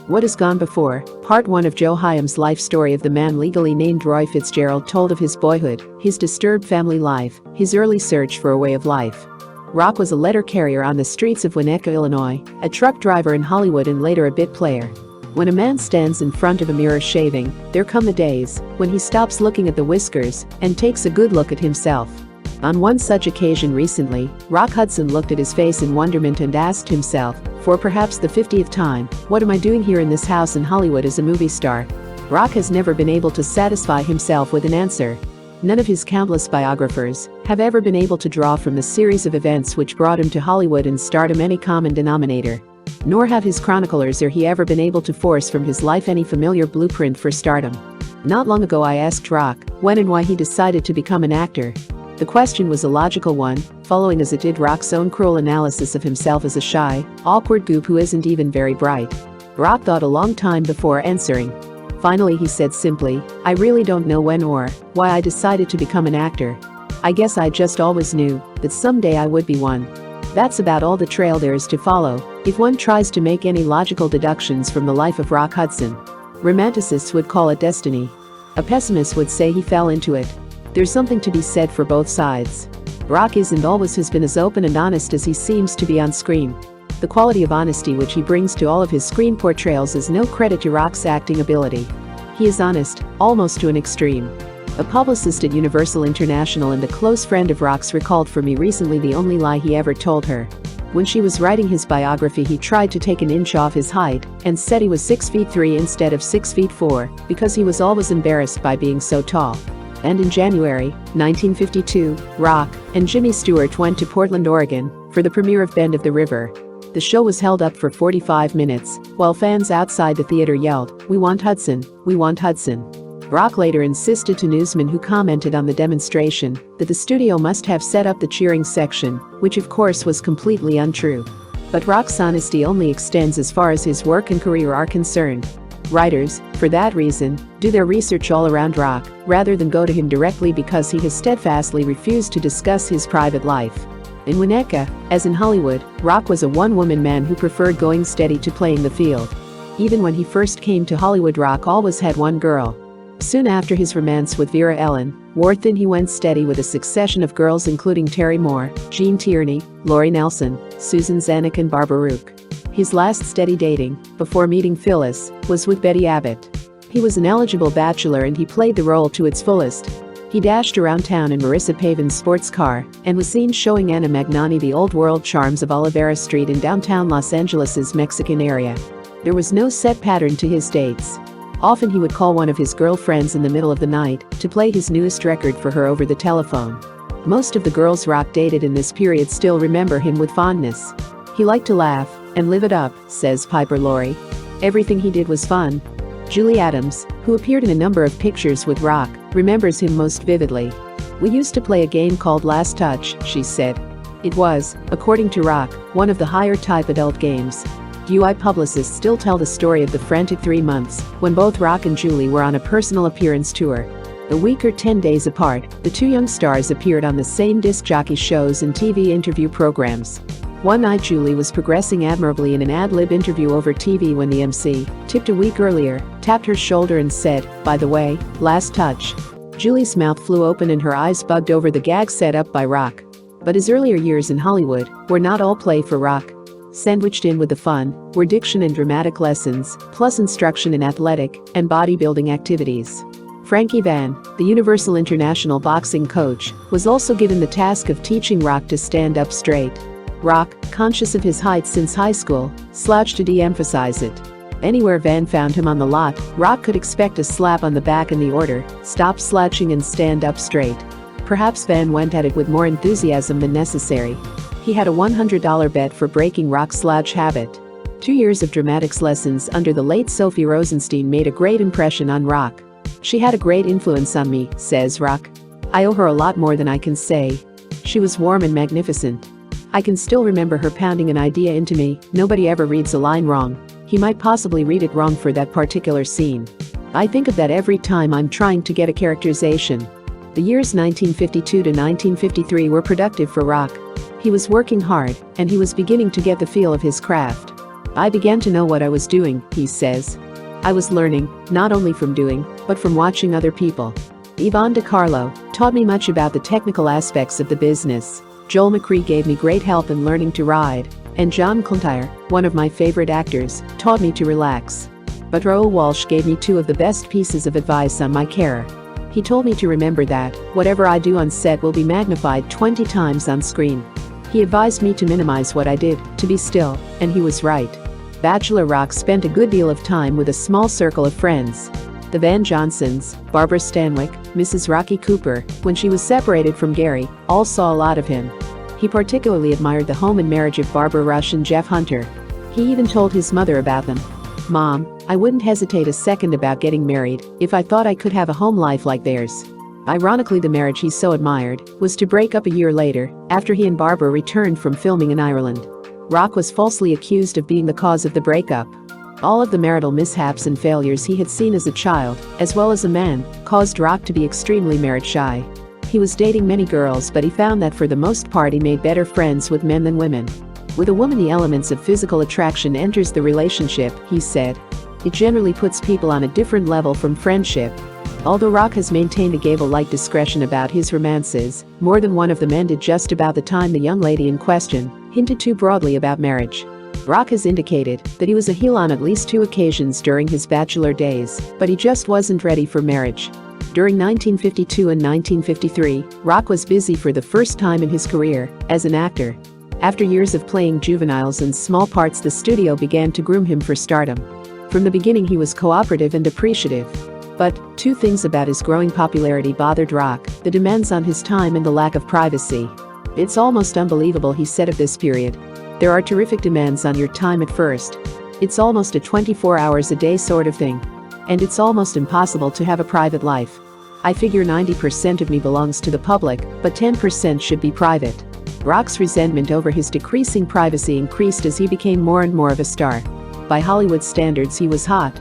What Has Gone Before, Part 1 of Joe Hyam's life story of the man legally named Roy Fitzgerald told of his boyhood, his disturbed family life, his early search for a way of life. Rock was a letter carrier on the streets of Winnetka, Illinois, a truck driver in Hollywood and later a bit player. When a man stands in front of a mirror shaving, there come the days when he stops looking at the whiskers and takes a good look at himself. On one such occasion recently, Rock Hudson looked at his face in wonderment and asked himself, for perhaps the 50th time, what am I doing here in this house in Hollywood as a movie star? Rock has never been able to satisfy himself with an answer. None of his countless biographers have ever been able to draw from the series of events which brought him to Hollywood and stardom any common denominator. Nor have his chroniclers or he ever been able to force from his life any familiar blueprint for stardom. Not long ago I asked Rock when and why he decided to become an actor. The question was a logical one, following as it did Rock's own cruel analysis of himself as a shy, awkward goop who isn't even very bright. Rock thought a long time before answering. Finally he said simply, I really don't know when or why I decided to become an actor. I guess I just always knew that someday I would be one. That's about all the trail there is to follow, if one tries to make any logical deductions from the life of Rock Hudson. Romanticists would call it destiny. A pessimist would say he fell into it. There's something to be said for both sides. Rock is and always has been as open and honest as he seems to be on screen. The quality of honesty which he brings to all of his screen portrayals is no credit to Rock's acting ability. He is honest, almost to an extreme. A publicist at Universal International and a close friend of Rock's recalled for me recently the only lie he ever told her. When she was writing his biography he tried to take an inch off his height and said he was 6'3" instead of 6'4" because he was always embarrassed by being so tall. And in January 1952, Rock and Jimmy Stewart went to Portland, Oregon, for the premiere of Bend of the River. The show was held up for 45 minutes, while fans outside the theater yelled, "We want Hudson, we want Hudson." Rock later insisted to newsmen who commented on the demonstration that the studio must have set up the cheering section, which of course was completely untrue. But Rock's honesty only extends as far as his work and career are concerned. Writers, for that reason, do their research all around Rock, rather than go to him directly because he has steadfastly refused to discuss his private life. In Winnetka, as in Hollywood, Rock was a one-woman man who preferred going steady to playing the field. Even when he first came to Hollywood, Rock always had one girl. Soon after his romance with Vera Ellen wore thin, he went steady with a succession of girls including Terry Moore, Jean Tierney, Lori Nelson, Susan Zanuck and Barbara Rook. His last steady dating, before meeting Phyllis, was with Betty Abbott. He was an eligible bachelor and he played the role to its fullest. He dashed around town in Marissa Pavin's sports car and was seen showing Anna Magnani the old-world charms of Olivera Street in downtown Los Angeles' Mexican area. There was no set pattern to his dates. Often he would call one of his girlfriends in the middle of the night to play his newest record for her over the telephone. Most of the girls Rock dated in this period still remember him with fondness. He liked to laugh and live it up, says Piper Laurie. Everything he did was fun. Julie Adams, who appeared in a number of pictures with Rock, remembers him most vividly. We used to play a game called Last Touch, she said. It was, according to Rock, one of the higher type adult games. UI publicists still tell the story of the frantic 3 months when both Rock and Julie were on a personal appearance tour. A week or 10 days apart, the two young stars appeared on the same disc jockey shows and TV interview programs. One night Julie was progressing admirably in an ad-lib interview over TV when the MC, tipped a week earlier, tapped her shoulder and said, "By the way, last touch." Julie's mouth flew open and her eyes bugged over the gag set up by Rock. But his earlier years in Hollywood were not all play for Rock. Sandwiched in with the fun were diction and dramatic lessons, plus instruction in athletic and bodybuilding activities. Frankie Van, the Universal International boxing coach, was also given the task of teaching Rock to stand up straight. Rock, conscious of his height since high school, slouched to de-emphasize it. Anywhere Van found him on the lot, Rock could expect a slap on the back and the order, "Stop slouching and stand up straight." Perhaps Van went at it with more enthusiasm than necessary. He had a $100 bet for breaking Rock's slouch habit. 2 years of dramatics lessons under the late Sophie Rosenstein made a great impression on Rock. "She had a great influence on me," says Rock. "I owe her a lot more than I can say. She was warm and magnificent. I can still remember her pounding an idea into me. Nobody ever reads a line wrong. He might possibly read it wrong for that particular scene. I think of that every time I'm trying to get a characterization." The years 1952 to 1953 were productive for Rock. He was working hard, and he was beginning to get the feel of his craft. I began to know what I was doing, he says. I was learning, not only from doing, but from watching other people. Yvonne DiCarlo taught me much about the technical aspects of the business. Joel McCrea gave me great help in learning to ride. And John Clontyre, one of my favorite actors, taught me to relax. But Raoul Walsh gave me two of the best pieces of advice on my career. He told me to remember that whatever I do on set will be magnified 20 times on screen. He advised me to minimize what I did, to be still, and he was right. Bachelor Rock spent a good deal of time with a small circle of friends. The Van Johnsons, Barbara Stanwyck, Mrs. Rocky Cooper, when she was separated from Gary, all saw a lot of him. He particularly admired the home and marriage of Barbara Rush and Jeff Hunter. He even told his mother about them. "Mom, I wouldn't hesitate a second about getting married if I thought I could have a home life like theirs." Ironically, the marriage he so admired was to break up a year later, after he and Barbara returned from filming in Ireland. Rock was falsely accused of being the cause of the breakup. All of the marital mishaps and failures he had seen as a child, as well as a man, caused Rock to be extremely marriage shy. He was dating many girls, but he found that for the most part he made better friends with men than women. With a woman, the elements of physical attraction enters the relationship, he said. It generally puts people on a different level from friendship. Although Rock has maintained a Gable-like discretion about his romances, more than one of them ended just about the time the young lady in question hinted too broadly about marriage. Rock has indicated that he was a heel on at least 2 occasions during his bachelor days, but he just wasn't ready for marriage. During 1952 and 1953, Rock was busy for the first time in his career as an actor. After years of playing juveniles in small parts, the studio began to groom him for stardom. From the beginning, he was cooperative and appreciative. But 2 things about his growing popularity bothered Rock: the demands on his time and the lack of privacy. "It's almost unbelievable," he said of this period. "There are terrific demands on your time at first. It's almost a 24 hours a day sort of thing. And it's almost impossible to have a private life. I figure 90% of me belongs to the public, but 10% should be private." Rock's resentment over his decreasing privacy increased as he became more and more of a star. By Hollywood standards, he was hot.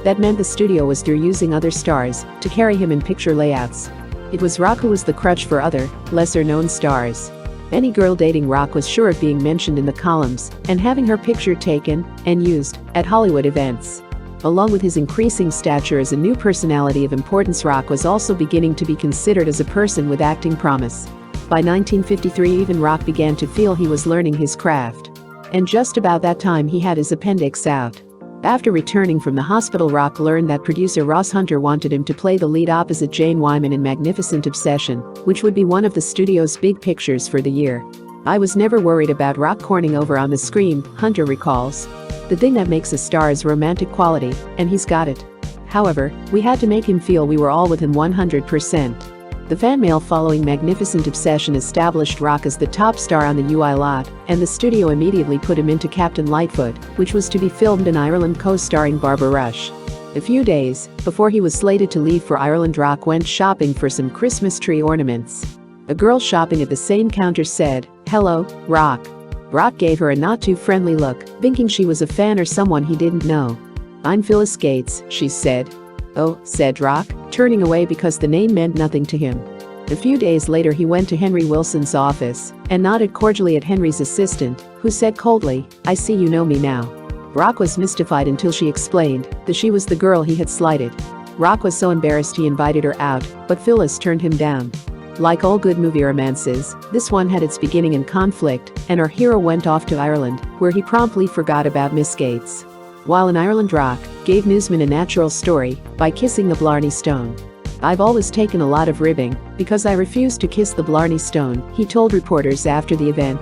That meant the studio was through using other stars to carry him in picture layouts. It was Rock who was the crutch for other, lesser-known stars. Any girl dating Rock was sure of being mentioned in the columns and having her picture taken and used at Hollywood events. Along with his increasing stature as a new personality of importance, Rock was also beginning to be considered as a person with acting promise. By 1953, even Rock began to feel he was learning his craft. And just about that time, he had his appendix out. After returning from the hospital, Rock learned that producer Ross Hunter wanted him to play the lead opposite Jane Wyman in Magnificent Obsession, which would be one of the studio's big pictures for the year. "I was never worried about Rock corning over on the screen," Hunter recalls. "The thing that makes a star is romantic quality, and he's got it. However, we had to make him feel we were all with him 100%. The fan mail following Magnificent Obsession established Rock as the top star on the UI lot, and the studio immediately put him into Captain Lightfoot, which was to be filmed in Ireland co-starring Barbara Rush. A few days before he was slated to leave for Ireland, Rock went shopping for some Christmas tree ornaments. A girl shopping at the same counter said, "Hello, Rock." Rock gave her a not-too-friendly look, thinking she was a fan or someone he didn't know. "I'm Phyllis Gates," she said. "Oh," said Rock, turning away because the name meant nothing to him. A few days later, he went to Henry Wilson's office and nodded cordially at Henry's assistant, who said coldly, "I see you know me now." Rock was mystified until she explained that she was the girl he had slighted. Rock was so embarrassed he invited her out, but Phyllis turned him down. Like all good movie romances, this one had its beginning in conflict, and our hero went off to Ireland, where he promptly forgot about Miss Gates. While in Ireland, Rock gave newsmen a natural story by kissing the Blarney Stone. "I've always taken a lot of ribbing because I refused to kiss the Blarney Stone," he told reporters after the event.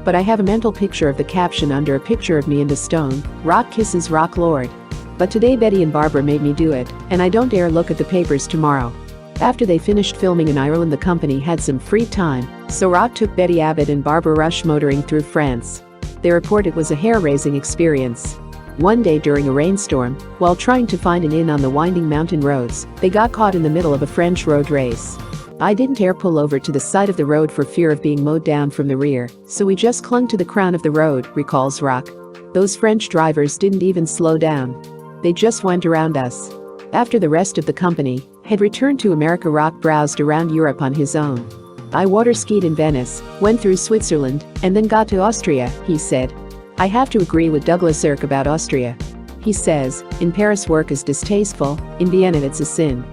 "But I have a mental picture of the caption under a picture of me and the stone, 'Rock kisses Rock Lord.' But today Betty and Barbara made me do it, and I don't dare look at the papers tomorrow." After they finished filming in Ireland, the company had some free time, so Rock took Betty Abbott and Barbara Rush motoring through France. They report it was a hair-raising experience. One day during a rainstorm, while trying to find an inn on the winding mountain roads, they got caught in the middle of a French road race. "I didn't dare pull over to the side of the road for fear of being mowed down from the rear, so we just clung to the crown of the road," recalls Rock. "Those French drivers didn't even slow down. They just went around us." After the rest of the company had returned to America, Rock browsed around Europe on his own. "I water skied in Venice, went through Switzerland, and then got to Austria," he said. I have to agree with Douglas Sirk about Austria. He says, in Paris work is distasteful, in Vienna it's a sin.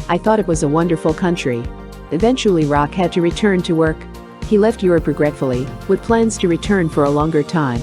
I thought it was a wonderful country. Eventually Rock had to return to work. He left Europe regretfully, with plans to return for a longer time.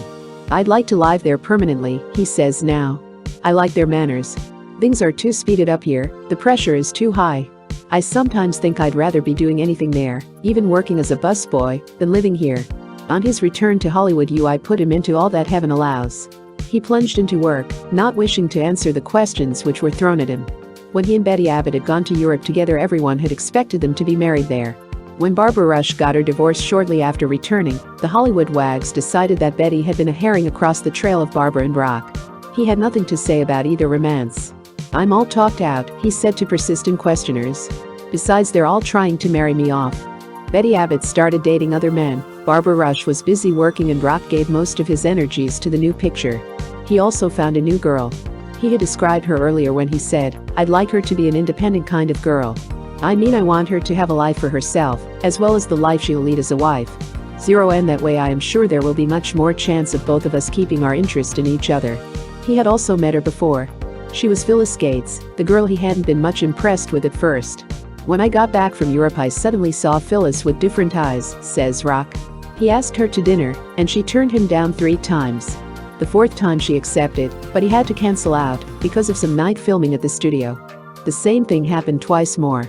I'd like to live there permanently, he says now. I like their manners. Things are too speeded up here, the pressure is too high. I sometimes think I'd rather be doing anything there, even working as a busboy, than living here. On his return to Hollywood, UI put him into all that heaven allows. He plunged into work, not wishing to answer the questions which were thrown at him. When he and Betty Abbott had gone to Europe together, everyone had expected them to be married there. When Barbara Rush got her divorce shortly after returning, the Hollywood wags decided that Betty had been a herring across the trail of Barbara and Rock. He had nothing to say about either romance. I'm all talked out, he said to persistent questioners. Besides, they're all trying to marry me off. Betty Abbott started dating other men, Barbara Rush was busy working, and Rock gave most of his energies to the new picture. He also found a new girl. He had described her earlier when he said, I'd like her to be an independent kind of girl. I mean, I want her to have a life for herself, as well as the life she'll lead as a wife. And that way I am sure there will be much more chance of both of us keeping our interest in each other. He had also met her before. She was Phyllis Gates, the girl he hadn't been much impressed with at first. When I got back from Europe, I suddenly saw Phyllis with different eyes, says Rock. He asked her to dinner, and she turned him down 3 times. The 4th time she accepted, but he had to cancel out because of some night filming at the studio. The same thing happened twice more.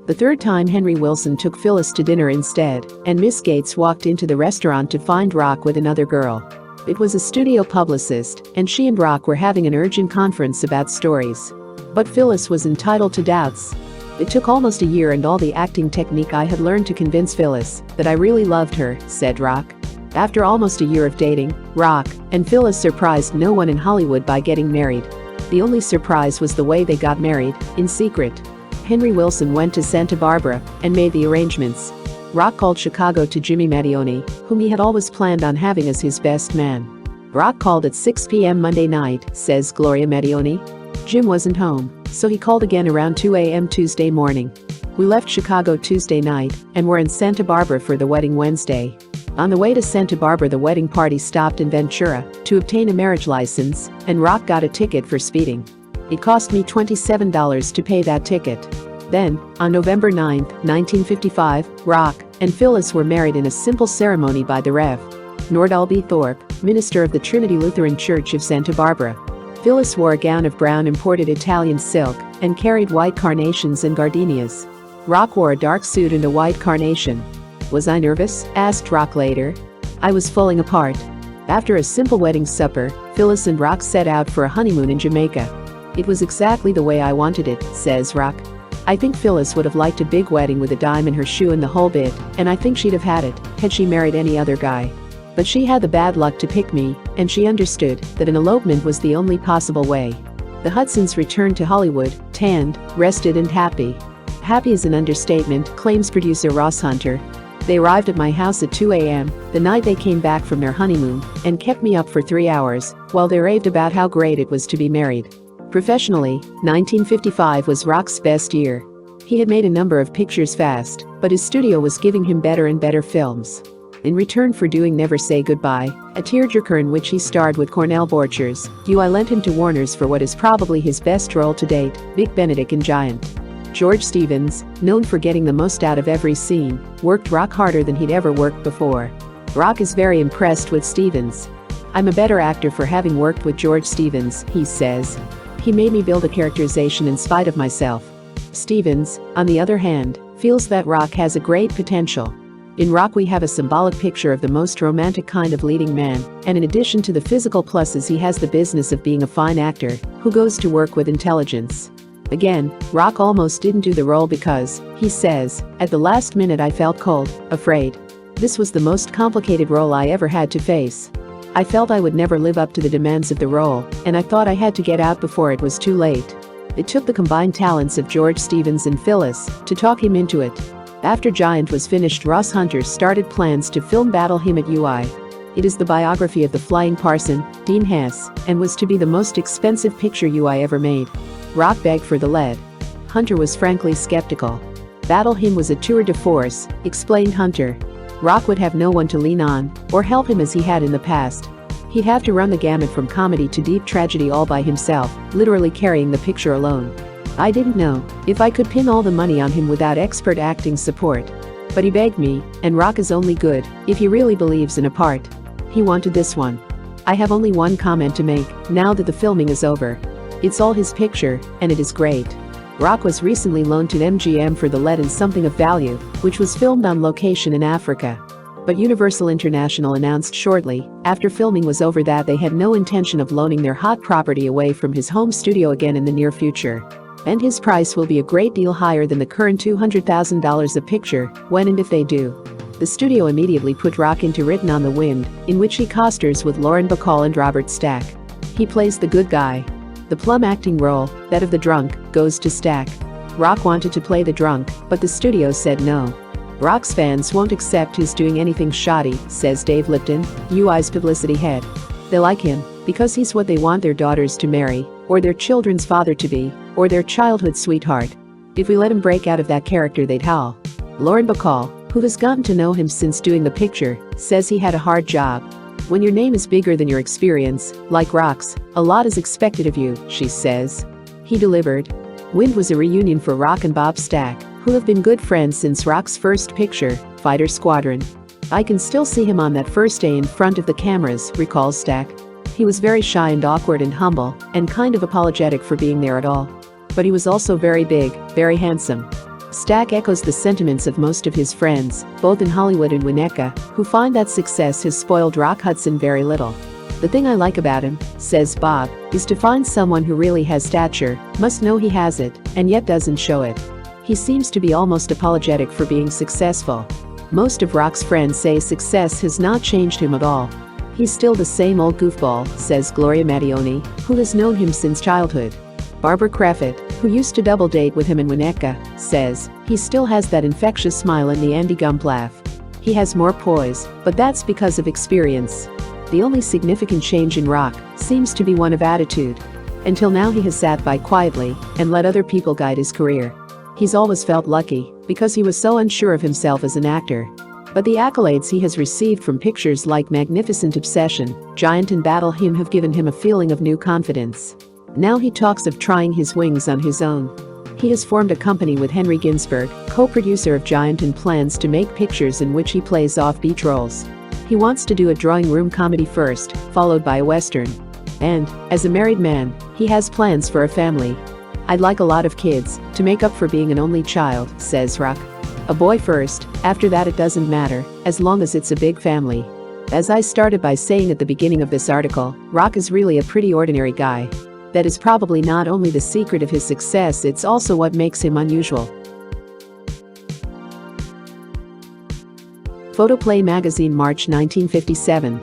The 3rd time Henry Wilson took Phyllis to dinner instead, and Miss Gates walked into the restaurant to find Rock with another girl. It was a studio publicist, and she and Rock were having an urgent conference about stories. But Phyllis was entitled to doubts. It took almost a year and all the acting technique I had learned to convince Phyllis that I really loved her, said Rock. After almost a year of dating, Rock and Phyllis surprised no one in Hollywood by getting married. The only surprise was the way they got married, in secret. Henry Wilson went to Santa Barbara and made the arrangements. Rock called Chicago to Jimmy Mattioni, whom he had always planned on having as his best man. Rock called at 6 p.m. Monday night, says Gloria Mattioni. Jim wasn't home, so he called again around 2 a.m. Tuesday morning. We left Chicago Tuesday night and were in Santa Barbara for the wedding Wednesday. On the way to Santa Barbara, the wedding party stopped in Ventura to obtain a marriage license, and Rock got a ticket for speeding. It cost me $27 to pay that ticket. Then, on November 9, 1955, Rock and Phyllis were married in a simple ceremony by the Rev. Nordal B. Thorpe, minister of the Trinity Lutheran Church of Santa Barbara. Phyllis wore a gown of brown imported Italian silk and carried white carnations and gardenias. Rock wore a dark suit and a white carnation. Was I nervous? Asked Rock later. I was falling apart. After a simple wedding supper, Phyllis and Rock set out for a honeymoon in Jamaica. It was exactly the way I wanted it, says Rock. I think Phyllis would have liked a big wedding with a dime in her shoe and the whole bit, and I think she'd have had it had she married any other guy. But she had the bad luck to pick me, and she understood that an elopement was the only possible way. The Hudsons returned to Hollywood, tanned, rested, and happy. Happy is an understatement, claims producer Ross Hunter. They arrived at my house at 2 a.m. the night they came back from their honeymoon and kept me up for 3 hours while they raved about how great it was to be married. Professionally, 1955 was Rock's best year. He had made a number of pictures fast, but his studio was giving him better and better films. In return for doing Never Say Goodbye, a tearjerker in which he starred with Cornell Borchers, UI lent him to Warner's for what is probably his best role to date, Big Benedict in Giant. George Stevens, known for getting the most out of every scene, worked Rock harder than he'd ever worked before. Rock is very impressed with Stevens. I'm a better actor for having worked with George Stevens, he says. He made me build a characterization in spite of myself. Stevens, on the other hand, feels that Rock has a great potential. In Rock we have a symbolic picture of the most romantic kind of leading man, and in addition to the physical pluses he has the business of being a fine actor, who goes to work with intelligence. Again, Rock almost didn't do the role because, he says, at the last minute I felt cold, afraid. This was the most complicated role I ever had to face. I felt I would never live up to the demands of the role, and I thought I had to get out before it was too late. It took the combined talents of George Stevens and Phyllis to talk him into it. After Giant was finished, Ross Hunter started plans to film Battle Hymn at UI. It is the biography of the flying parson, Dean Hess, and was to be the most expensive picture UI ever made. Rock begged for the lead. Hunter was frankly skeptical. Battle Hymn was a tour de force, explained Hunter. Rock would have no one to lean on or help him as he had in the past. He'd have to run the gamut from comedy to deep tragedy all by himself, literally carrying the picture alone. I didn't know if I could pin all the money on him without expert acting support. But he begged me, and Rock is only good if he really believes in a part. He wanted this one. I have only one comment to make now that the filming is over. It's all his picture, and it is great. Rock was recently loaned to MGM for the lead in Something of Value, which was filmed on location in Africa. But Universal International announced shortly after filming was over that they had no intention of loaning their hot property away from his home studio again in the near future. And his price will be a great deal higher than the current $200,000 a picture, when and if they do. The studio immediately put Rock into Written on the Wind, in which he co-stars with Lauren Bacall and Robert Stack. He plays the good guy. The plum acting role, that of the drunk, goes to Stack. Rock wanted to play the drunk, but the studio said no. Rock's fans won't accept his doing anything shoddy, says Dave Lipton, UI's publicity head. They like him because he's what they want their daughters to marry, or their children's father to be, or their childhood sweetheart. If we let him break out of that character, they'd howl. Lauren Bacall, who has gotten to know him since doing The Picture, says he had a hard job. When your name is bigger than your experience, like Rock's, a lot is expected of you, she says. He delivered. Wind was a reunion for Rock and Bob Stack, who have been good friends since Rock's first picture, Fighter Squadron. I can still see him on that first day in front of the cameras, recalls Stack. He was very shy and awkward and humble, and kind of apologetic for being there at all. But he was also very big, very handsome. Stack echoes the sentiments of most of his friends, both in Hollywood and Winnetka, who find that success has spoiled Rock Hudson very little. The thing I like about him, says Bob, is to find someone who really has stature, must know he has it, and yet doesn't show it. He seems to be almost apologetic for being successful. Most of Rock's friends say success has not changed him at all. He's still the same old goofball, says Gloria Mattioni, who has known him since childhood. Barbara Craft, who used to double date with him in Winnetka, says he still has that infectious smile and the Andy Gump laugh. He has more poise, but that's because of experience. The only significant change in Rock seems to be one of attitude. Until now he has sat by quietly and let other people guide his career. He's always felt lucky because he was so unsure of himself as an actor. But the accolades he has received from pictures like Magnificent Obsession, Giant and Battle Hymn have given him a feeling of new confidence. Now he talks of trying his wings on his own. He has formed a company with Henry Ginsberg, co-producer of Giant, and plans to make pictures in which he plays offbeat roles. He wants to do a drawing room comedy first, followed by a western. And, as a married man, he has plans for a family. I'd like a lot of kids, to make up for being an only child, says Rock. A boy first, after that it doesn't matter, as long as it's a big family. As I started by saying at the beginning of this article, Rock is really a pretty ordinary guy. That is probably not only the secret of his success, it's also what makes him unusual. Photoplay magazine, March 1957.